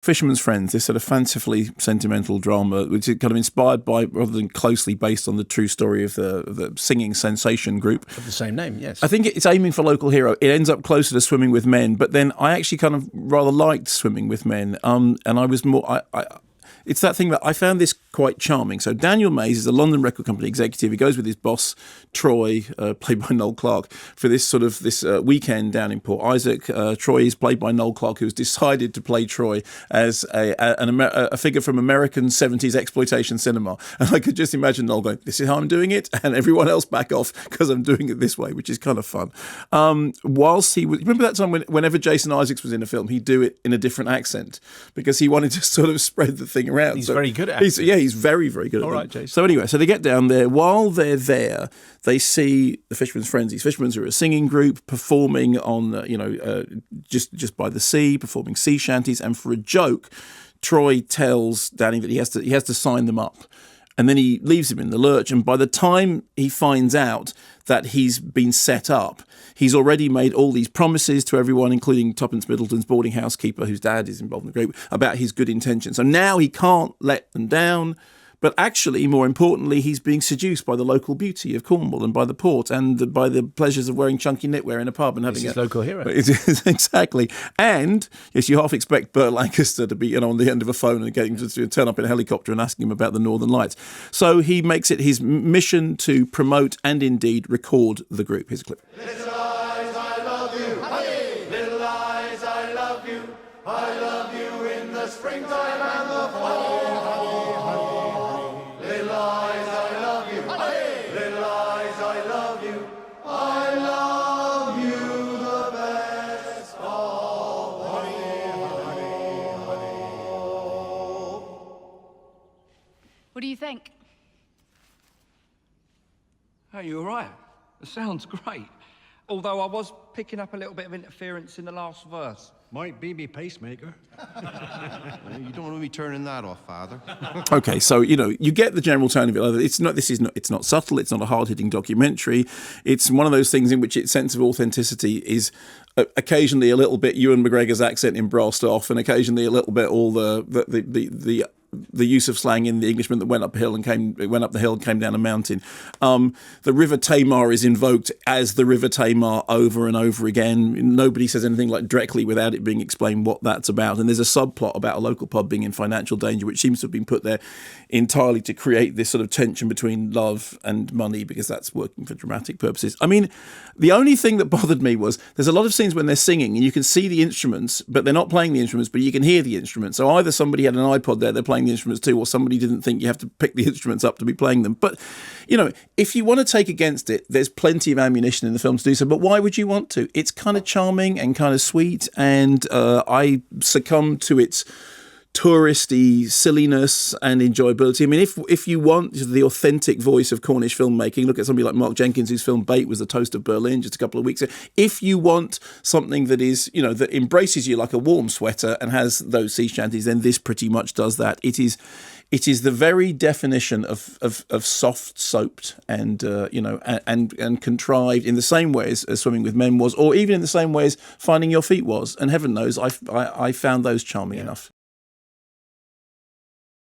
Fisherman's Friends, this sort of fancifully sentimental drama, which is kind of inspired by, rather than closely based on the true story of the singing sensation group. Of the same name, yes. I think it's aiming for local hero. It ends up closer to Swimming with Men, but then I actually kind of rather liked Swimming with Men. And I was more... It's that thing that I found this quite charming. So Daniel Mays is a London record company executive. He goes with his boss, Troy, played by Noel Clarke, for this weekend down in Port Isaac. Troy is played by Noel Clarke, who's decided to play Troy as a figure from American 70s exploitation cinema. And I could just imagine Noel going, this is how I'm doing it, and everyone else back off because I'm doing it this way, which is kind of fun. Whilst he was... Remember that time whenever Jason Isaacs was in a film, he'd do it in a different accent because he wanted to sort of spread the thing around. He's very good at it. He's very, very good at it. All right, Jason. So anyway, so they get down there. While they're there, they see the Fisherman's Friends. These Fishermen are a singing group performing on, just by the sea, performing sea shanties. And for a joke, Troy tells Danny that he has to sign them up. And then he leaves him in the lurch. And by the time he finds out that he's been set up, he's already made all these promises to everyone, including Tuppence Middleton's boarding house keeper, whose dad is involved in the group, about his good intentions. So now he can't let them down. But actually, more importantly, he's being seduced by the local beauty of Cornwall and by the port and by the pleasures of wearing chunky knitwear in a pub and having a local hero. Exactly. And yes, you half expect Burt Lancaster to be on the end of a phone and getting to turn up in a helicopter and asking him about the Northern Lights. So he makes it his mission to promote and indeed record the group. Here's a clip. Little eyes, I love you. Honey. Little eyes, I love you. I love you in the springtime and the fall. What do you think? Hey, you all right? It sounds great. Although I was picking up a little bit of interference in the last verse. Might be me pacemaker. You don't want to be turning that off, Father. Okay, so you get the general tone of it. It's not subtle. It's not a hard-hitting documentary. It's one of those things in which its sense of authenticity is occasionally a little bit Ewan McGregor's accent in Brassed Off, and occasionally a little bit all the use of slang in The Englishman that went up the hill and came down a mountain. The River Tamar is invoked as the River Tamar over and over again. Nobody says anything like directly without it being explained what that's about. And there's a subplot about a local pub being in financial danger, which seems to have been put there entirely to create this sort of tension between love and money, because that's working for dramatic purposes. I mean, the only thing that bothered me was there's a lot of scenes when they're singing and you can see the instruments, but they're not playing the instruments, but you can hear the instruments. So either somebody had an iPod there, they're playing the instruments too, or somebody didn't think you have to pick the instruments up to be playing them. But, if you want to take against it, there's plenty of ammunition in the film to do so. But why would you want to? It's kind of charming and kind of sweet, and I succumb to its touristy silliness and enjoyability. I mean, if you want the authentic voice of Cornish filmmaking, look at somebody like Mark Jenkins, whose film Bait was the toast of Berlin just a couple of weeks ago. If you want something that is, that embraces you like a warm sweater and has those sea shanties, then this pretty much does that. It is the very definition of soft soaped and and contrived in the same way as Swimming with Men was, or even in the same way as Finding Your Feet was. And heaven knows, I found those charming enough.